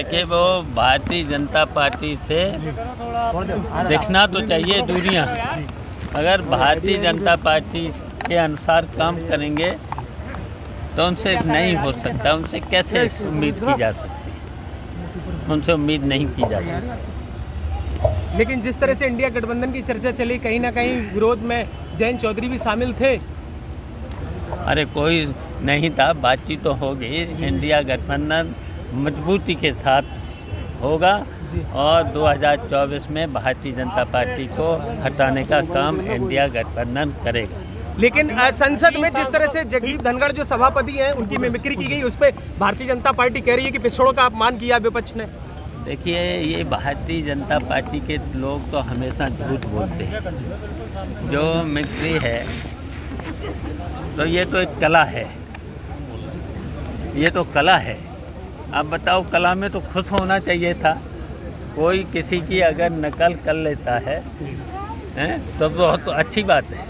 देखिए, वो भारतीय जनता पार्टी से देखना तो चाहिए दूरियां। अगर भारतीय जनता पार्टी के अनुसार काम करेंगे तो उनसे नहीं हो सकता। उनसे कैसे उम्मीद की जा सकती, उनसे उम्मीद नहीं की जा सकती। लेकिन जिस तरह से इंडिया गठबंधन की चर्चा चली, कहीं ना कहीं विरोध में जयंत चौधरी भी शामिल थे। अरे कोई नहीं था, बातचीत तो होगी। इंडिया गठबंधन मजबूती के साथ होगा और 2024 में भारतीय जनता पार्टी को हटाने का काम इंडिया गठबंधन करेगा। लेकिन संसद में जिस तरह से जगदीप धनखड़ जो सभापति हैं, उनकी मिमिक्री की गई, उस पर भारतीय जनता पार्टी कह रही है कि पिछड़ों का अपमान किया विपक्ष ने। देखिए, ये भारतीय जनता पार्टी के लोग तो हमेशा झूठ बोलते हैं। जो मिमिक्री है तो ये तो एक कला है, ये तो कला है। आप बताओ, कला में तो खुश होना चाहिए था। कोई किसी की अगर नकल कर लेता है तो बहुत तो अच्छी बात है।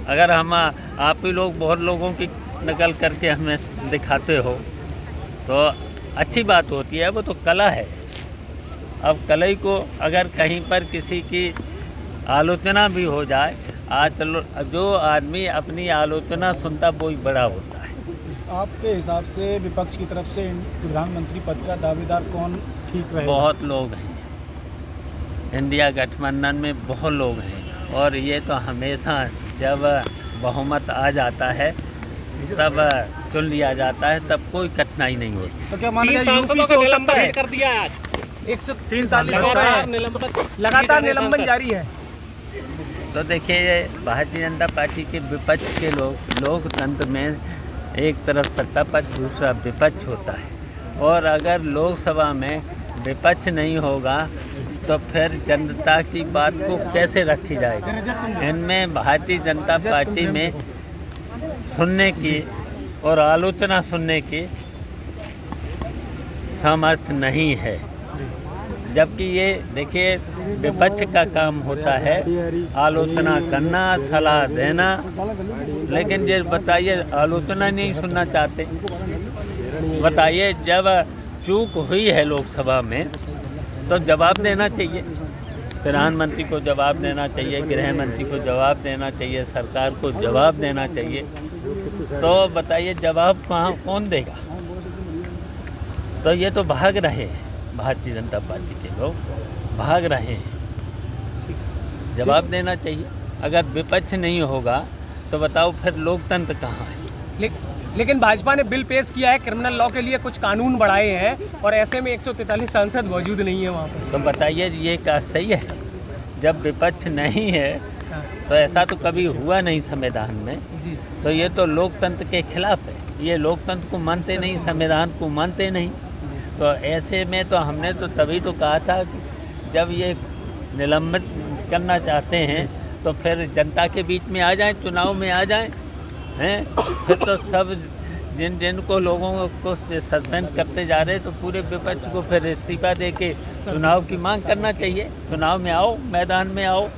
अगर हम आप ही लोग बहुत लोगों की नकल करके हमें दिखाते हो तो अच्छी बात होती है, वो तो कला है। अब कला को अगर कहीं पर किसी की आलोचना भी हो जाए, चलो, जो आदमी अपनी आलोचना सुनता वो ही बड़ा होता है। आपके हिसाब से विपक्ष की तरफ से प्रधानमंत्री पद का दावेदार कौन ठीक रहेगा? बहुत लोग हैं इंडिया गठबंधन में, बहुत लोग हैं। और ये तो हमेशा जब बहुमत आ जाता है तब चुन लिया जाता है, तब कोई कठिनाई नहीं होती। तो क्या माना जाए यूपी से हो सकता है? कर दिया आज 143 लगातार निलंबन जारी है। तो देखिए, भारतीय जनता पार्टी के विपक्ष के लोकतंत्र में एक तरफ सत्ता पक्ष, दूसरा विपक्ष होता है। और अगर लोकसभा में विपक्ष नहीं होगा तो फिर जनता की बात को कैसे रखी जाएगी? इनमें भारतीय जनता पार्टी में सुनने की और आलोचना सुनने की सामर्थ्य नहीं है। जबकि ये देखिए, विपक्ष का काम होता है आलोचना करना, सलाह देना। लेकिन ये बताइए, आलोचना नहीं सुनना चाहते। बताइए, जब चूक हुई है लोकसभा में तो जवाब देना चाहिए। प्रधानमंत्री को जवाब देना चाहिए, गृह मंत्री को जवाब देना चाहिए, सरकार को जवाब देना चाहिए। तो बताइए, जवाब कौन देगा? तो ये तो भाग रहे हैं, भारतीय जनता पार्टी के लोग भाग रहे हैं। जवाब देना चाहिए। अगर विपक्ष नहीं होगा तो बताओ फिर लोकतंत्र कहाँ है? लेकिन भाजपा ने बिल पेश किया है, क्रिमिनल लॉ के लिए कुछ कानून बढ़ाए हैं, और ऐसे में 143 सांसद मौजूद नहीं है वहाँ पर। तो बताइए, ये क्या सही है? जब विपक्ष नहीं है तो ऐसा तो कभी हुआ नहीं संविधान में। तो ये तो लोकतंत्र के खिलाफ है। ये लोकतंत्र को मानते नहीं, संविधान को मानते नहीं। तो ऐसे में तो हमने तो तभी तो कहा था कि जब ये निलंबित करना चाहते हैं तो फिर जनता के बीच में आ जाएं, चुनाव में आ जाएं, हैं? फिर तो सब जिनको लोगों को सस्पेंड करते जा रहे, तो पूरे विपक्ष को फिर इस्तीफा दे के चुनाव की मांग करना चाहिए। चुनाव में आओ, मैदान में आओ।